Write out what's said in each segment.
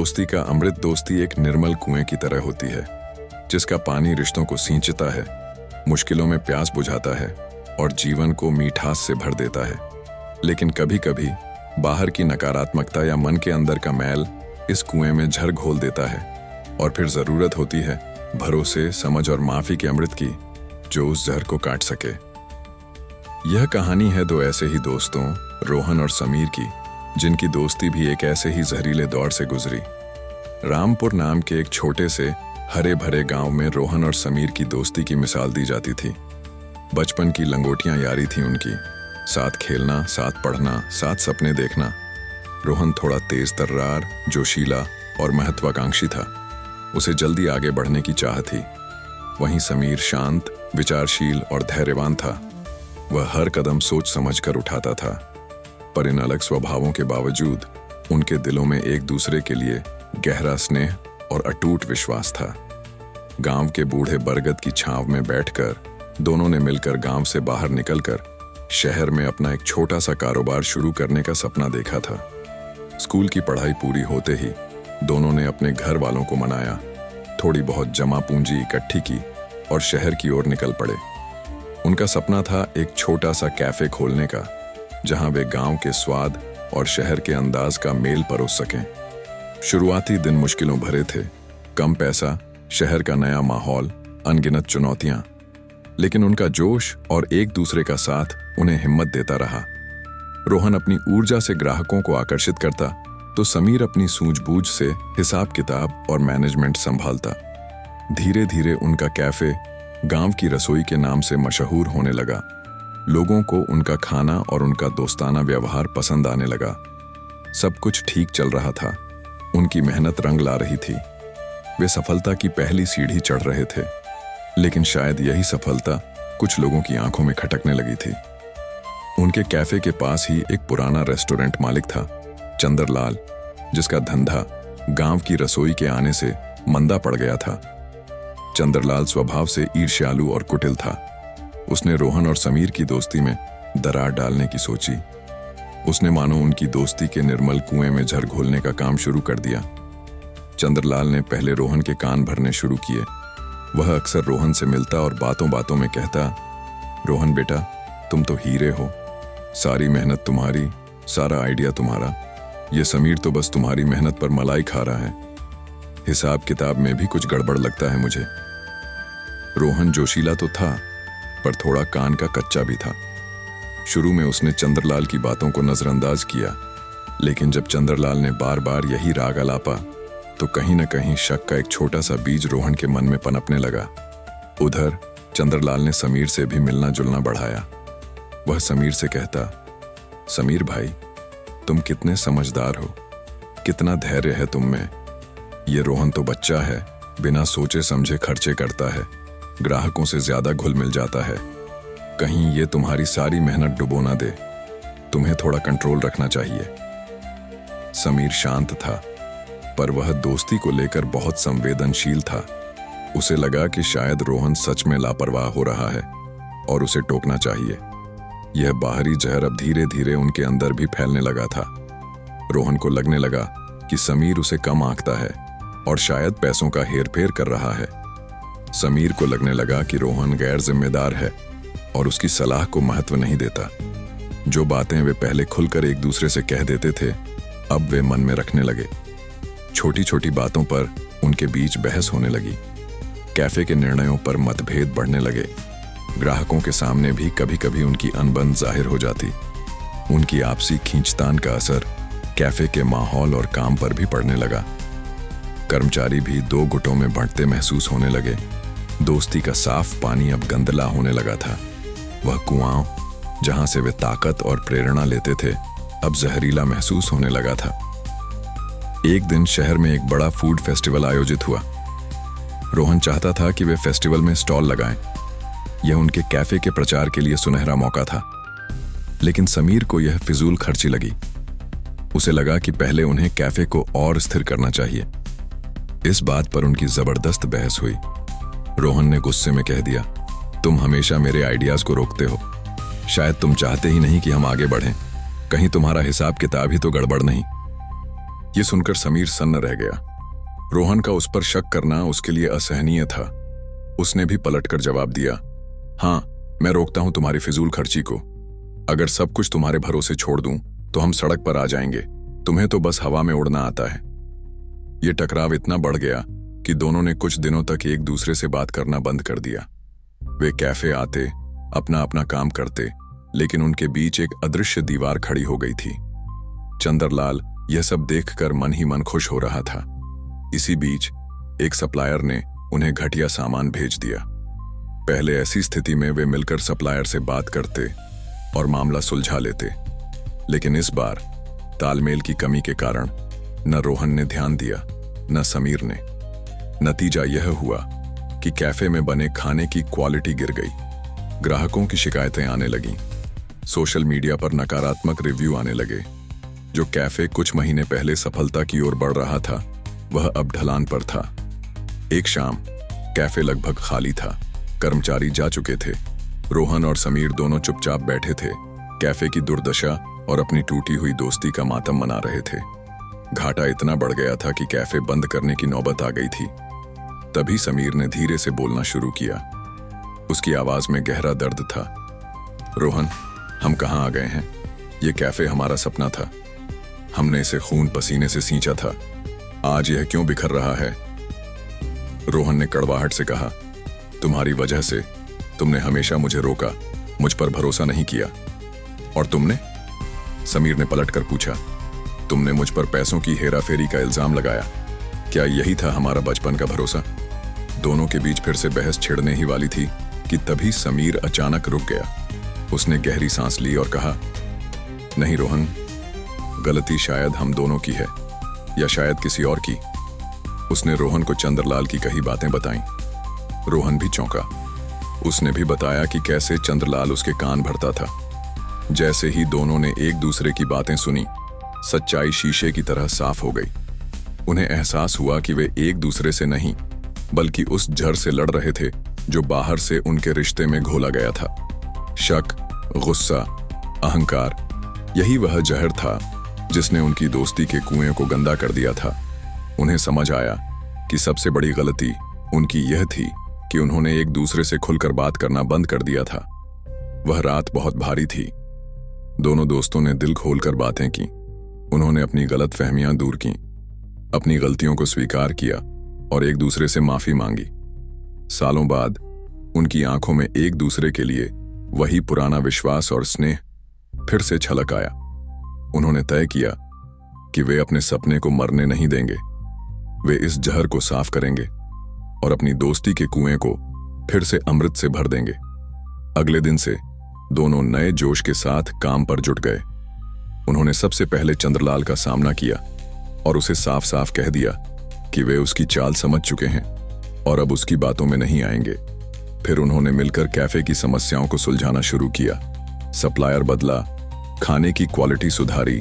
दोस्ती का अमृत दोस्ती एक निर्मल कुएं की तरह होती है, जिसका पानी रिश्तों को सींचता है, मुश्किलों में प्यास बुझाता है और जीवन को मीठास से भर देता है। लेकिन कभी कभी बाहर की नकारात्मकता या मन के अंदर का मैल इस कुएं में झर घोल देता है और फिर जरूरत होती है भरोसे, समझ और माफी के अमृत की, जो उस जहर को काट सके। यह कहानी है दो ऐसे ही दोस्तों, रोहन और समीर की, जिनकी दोस्ती भी एक ऐसे ही जहरीले दौर से गुजरी। रामपुर नाम के एक छोटे से हरे भरे गांव में रोहन और समीर की दोस्ती की मिसाल दी जाती थी। बचपन की लंगोटियां यारी थी उनकी, साथ खेलना, साथ पढ़ना, साथ सपने देखना। रोहन थोड़ा तेज तर्रार, जोशीला और महत्वाकांक्षी था। उसे जल्दी आगे बढ़ने की चाह थी। वहीं समीर शांत, विचारशील और धैर्यवान था। वह हर कदम सोच समझकर उठाता था, पर इन अलग स्वभावों के बावजूद उनके दिलों में एक दूसरे के लिए गहरा स्नेह और अटूट विश्वास था। गांव के बूढ़े बरगद की छांव में बैठकर दोनों ने मिलकर गांव से बाहर निकलकर शहर में अपना एक छोटा सा कारोबार शुरू करने का सपना देखा था। स्कूल की पढ़ाई पूरी होते ही दोनों ने अपने घर वालों को मनाया, थोड़ी बहुत जमा पूंजी इकट्ठी की और शहर की ओर निकल पड़े। उनका सपना था एक छोटा सा कैफे खोलने का, जहां वे गांव के स्वाद और शहर के अंदाज का मेल परोस सकें। शुरुआती दिन मुश्किलों भरे थे, कम पैसा, शहर का नया माहौल, अनगिनत चुनौतियां, लेकिन उनका जोश और एक दूसरे का साथ उन्हें हिम्मत देता रहा। रोहन अपनी ऊर्जा से ग्राहकों को आकर्षित करता, तो समीर अपनी सूझबूझ से हिसाब किताब और मैनेजमेंट संभालता। धीरे धीरे उनका कैफे गांव की रसोई के नाम से मशहूर होने लगा। लोगों को उनका खाना और उनका दोस्ताना व्यवहार पसंद आने लगा। सब कुछ ठीक चल रहा था। उनकी मेहनत रंग ला रही थी। वे सफलता की पहली सीढ़ी चढ़ रहे थे, लेकिन शायद यही सफलता कुछ लोगों की आंखों में खटकने लगी थी। उनके कैफे के पास ही एक पुराना रेस्टोरेंट मालिक था, चंद्रलाल, जिसका धंधा गांव की रसोई के आने से मंदा पड़ गया था। चंद्रलाल स्वभाव से ईर्ष्यालु और कुटिल था। उसने रोहन और समीर की दोस्ती में दरार डालने की सोची। उसने मानो उनकी दोस्ती के निर्मल कुएं में झर घोलने का काम शुरू कर दिया। चंद्रलाल ने पहले रोहन के कान भरने शुरू किए। वह अक्सर रोहन से मिलता और बातों बातों में कहता, रोहन बेटा, तुम तो हीरे हो, सारी मेहनत तुम्हारी, सारा आइडिया तुम्हारा। ये समीर तो बस तुम्हारी मेहनत पर मलाई खा रहा है। हिसाब किताब में भी कुछ गड़बड़ लगता है मुझे। रोहन जोशीला तो था, पर थोड़ा कान का कच्चा भी था। शुरू में उसने चंद्रलाल की बातों को नजरअंदाज किया, लेकिन जब चंद्रलाल ने बार बार यही राग अलापा, तो कहीं न कहीं शक का एक छोटा सा बीज रोहन के मन में पनपने लगा। उधर चंद्रलाल ने समीर से भी मिलना जुलना बढ़ाया। वह समीर से कहता, समीर भाई, तुम कितने समझदार हो, कितना धैर्य है तुम में। ये रोहन तो बच्चा है, बिना सोचे समझे खर्चे करता है, ग्राहकों से ज्यादा घुल मिल जाता है। कहीं ये तुम्हारी सारी मेहनत डुबो ना दे। तुम्हें थोड़ा कंट्रोल रखना चाहिए। समीर शांत था, पर वह दोस्ती को लेकर बहुत संवेदनशील था। उसे लगा कि शायद रोहन सच में लापरवाह हो रहा है और उसे टोकना चाहिए। यह बाहरी जहर अब धीरे धीरे उनके अंदर भी फैलने लगा था। रोहन को लगने लगा कि समीर उसे कम आंकता है और शायद पैसों का हेरफेर कर रहा है। समीर को लगने लगा कि रोहन गैर जिम्मेदार है और उसकी सलाह को महत्व नहीं देता। जो बातें वे पहले खुलकर एक दूसरे से कह देते थे, अब वे मन में रखने लगे। छोटी छोटी बातों पर उनके बीच बहस होने लगी। कैफे के निर्णयों पर मतभेद बढ़ने लगे। ग्राहकों के सामने भी कभी कभी उनकी अनबन जाहिर हो जाती। उनकी आपसी खींचतान का असर कैफे के माहौल और काम पर भी पड़ने लगा। कर्मचारी भी दो गुटों में बांटते महसूस होने लगे। दोस्ती का साफ पानी अब गंदला होने लगा था। वह कुआं जहां से वे ताकत और प्रेरणा लेते थे, अब जहरीला महसूस होने लगा था। एक दिन शहर में एक बड़ा फूड फेस्टिवल आयोजित हुआ। रोहन चाहता था कि वे फेस्टिवल में स्टॉल लगाएं। यह उनके कैफे के प्रचार के लिए सुनहरा मौका था, लेकिन समीर को यह फिजूल खर्ची लगी। उसे लगा कि पहले उन्हें कैफे को और स्थिर करना चाहिए। इस बात पर उनकी जबरदस्त बहस हुई। रोहन ने गुस्से में कह दिया, तुम हमेशा मेरे आइडियाज को रोकते हो। शायद तुम चाहते ही नहीं कि हम आगे बढ़ें। कहीं तुम्हारा हिसाब किताब ही तो गड़बड़ नहीं। ये सुनकर समीर सन्न रह गया। रोहन का उस पर शक करना उसके लिए असहनीय था। उसने भी पलटकर जवाब दिया, हाँ, मैं रोकता हूं तुम्हारी फिजूल खर्ची को। अगर सब कुछ तुम्हारे भरोसे छोड़ दूं तो हम सड़क पर आ जाएंगे। तुम्हें तो बस हवा में उड़ना आता है। ये टकराव इतना बढ़ गया कि दोनों ने कुछ दिनों तक एक दूसरे से बात करना बंद कर दिया। वे कैफे आते, अपना अपना काम करते, लेकिन उनके बीच एक अदृश्य दीवार खड़ी हो गई थी। चंद्रलाल यह सब देखकर मन ही मन खुश हो रहा था। इसी बीच एक सप्लायर ने उन्हें घटिया सामान भेज दिया। पहले ऐसी स्थिति में वे मिलकर सप्लायर से बात करते और मामला सुलझा लेते, लेकिन इस बार तालमेल की कमी के कारण न रोहन ने ध्यान दिया न समीर ने। नतीजा यह हुआ कि कैफे में बने खाने की क्वालिटी गिर गई। ग्राहकों की शिकायतें आने लगीं। सोशल मीडिया पर नकारात्मक रिव्यू आने लगे। जो कैफे कुछ महीने पहले सफलता की ओर बढ़ रहा था, वह अब ढलान पर था। एक शाम कैफे लगभग खाली था। कर्मचारी जा चुके थे। रोहन और समीर दोनों चुपचाप बैठे थे, कैफे की दुर्दशा और अपनी टूटी हुई दोस्ती का मातम मना रहे थे। घाटा इतना बढ़ गया था कि कैफे बंद करने की नौबत आ गई थी। तभी समीर ने धीरे से बोलना शुरू किया। उसकी आवाज में गहरा दर्द था। रोहन, हम कहाँ आ गए हैं? ये कैफे हमारा सपना था। हमने इसे खून पसीने से सींचा था। आज यह क्यों बिखर रहा है? रोहन ने कड़वाहट से कहा, तुम्हारी वजह से। तुमने हमेशा मुझे रोका, मुझ पर भरोसा नहीं किया। और तुमने? समीर ने पलटकर पूछा। तुमने मुझ पर पैसों की हेराफेरी का इल्जाम लगाया। क्या यही था हमारा बचपन का भरोसा? दोनों के बीच फिर से बहस छिड़ने ही वाली थी कि तभी समीर अचानक रुक गया। उसने गहरी सांस ली और कहा, नहीं रोहन, गलती शायद हम दोनों की है, या शायद किसी और की। उसने रोहन को चंद्रलाल की कही बातें बताईं। रोहन भी चौंका। उसने भी बताया कि कैसे चंद्रलाल उसके कान भरता था। जैसे ही दोनों ने एक दूसरे की बातें सुनी, सच्चाई शीशे की तरह साफ हो गई। उन्हें एहसास हुआ कि वे एक दूसरे से नहीं, बल्कि उस जहर से लड़ रहे थे जो बाहर से उनके रिश्ते में घोला गया था। शक, गुस्सा, अहंकार, यही वह जहर था जिसने उनकी दोस्ती के कुएं को गंदा कर दिया था। उन्हें समझ आया कि सबसे बड़ी गलती उनकी यह थी कि उन्होंने एक दूसरे से खुलकर बात करना बंद कर दिया था। वह रात बहुत भारी थी। दोनों दोस्तों ने दिल खोलकर बातें की। उन्होंने अपनी गलतफहमियां दूर की, अपनी गलतियों को स्वीकार किया और एक दूसरे से माफी मांगी। सालों बाद उनकी आंखों में एक दूसरे के लिए वही पुराना विश्वास और स्नेह फिर से छलक आया। उन्होंने तय किया कि वे अपने सपने को मरने नहीं देंगे। वे इस जहर को साफ करेंगे और अपनी दोस्ती के कुएं को फिर से अमृत से भर देंगे। अगले दिन से दोनों नए जोश के साथ काम पर जुट गए। उन्होंने सबसे पहले चंद्रलाल का सामना किया और उसे साफ साफ कह दिया कि वे उसकी चाल समझ चुके हैं और अब उसकी बातों में नहीं आएंगे। फिर उन्होंने मिलकर कैफे की समस्याओं को सुलझाना शुरू किया। सप्लायर बदला, खाने की क्वालिटी सुधारी,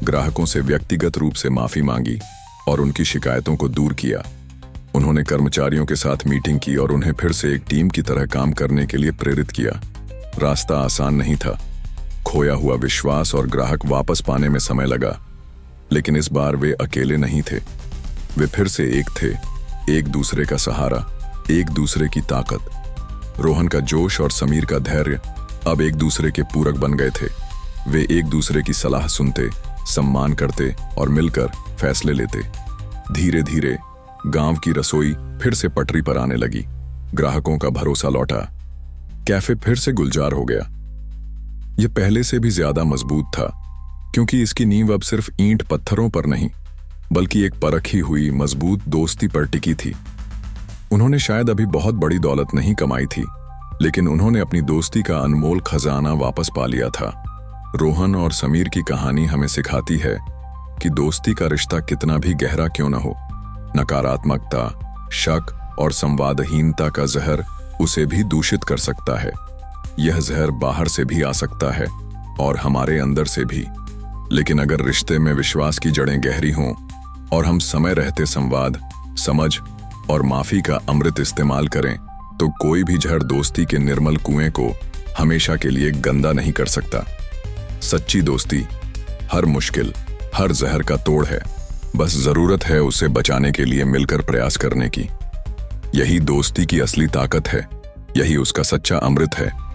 ग्राहकों से व्यक्तिगत रूप से माफी मांगी और उनकी शिकायतों को दूर किया। उन्होंने कर्मचारियों के साथ मीटिंग की और उन्हें फिर से एक टीम की तरह काम करने के लिए प्रेरित किया। रास्ता आसान नहीं था। खोया हुआ विश्वास और ग्राहक वापस पाने में समय लगा, लेकिन इस बार वे अकेले नहीं थे। वे फिर से एक थे, एक दूसरे का सहारा, एक दूसरे की ताकत। रोहन का जोश और समीर का धैर्य अब एक दूसरे के पूरक बन गए थे। वे एक दूसरे की सलाह सुनते, सम्मान करते और मिलकर फैसले लेते। धीरे धीरे गांव की रसोई फिर से पटरी पर आने लगी। ग्राहकों का भरोसा लौटा। कैफे फिर से गुलजार हो गया। यह पहले से भी ज्यादा मजबूत था, क्योंकि इसकी नींव अब सिर्फ ईंट पत्थरों पर नहीं, बल्कि एक परखी हुई मजबूत दोस्ती पर टिकी थी। उन्होंने शायद अभी बहुत बड़ी दौलत नहीं कमाई थी, लेकिन उन्होंने अपनी दोस्ती का अनमोल खजाना वापस पा लिया था। रोहन और समीर की कहानी हमें सिखाती है कि दोस्ती का रिश्ता कितना भी गहरा क्यों न हो, नकारात्मकता, शक और संवादहीनता का जहर उसे भी दूषित कर सकता है। यह जहर बाहर से भी आ सकता है और हमारे अंदर से भी, लेकिन अगर रिश्ते में विश्वास की जड़ें गहरी हों और हम समय रहते संवाद, समझ और माफी का अमृत इस्तेमाल करें, तो कोई भी जहर दोस्ती के निर्मल कुएं को हमेशा के लिए गंदा नहीं कर सकता। सच्ची दोस्ती हर मुश्किल, हर जहर का तोड़ है। बस जरूरत है उसे बचाने के लिए मिलकर प्रयास करने की। यही दोस्ती की असली ताकत है, यही उसका सच्चा अमृत है।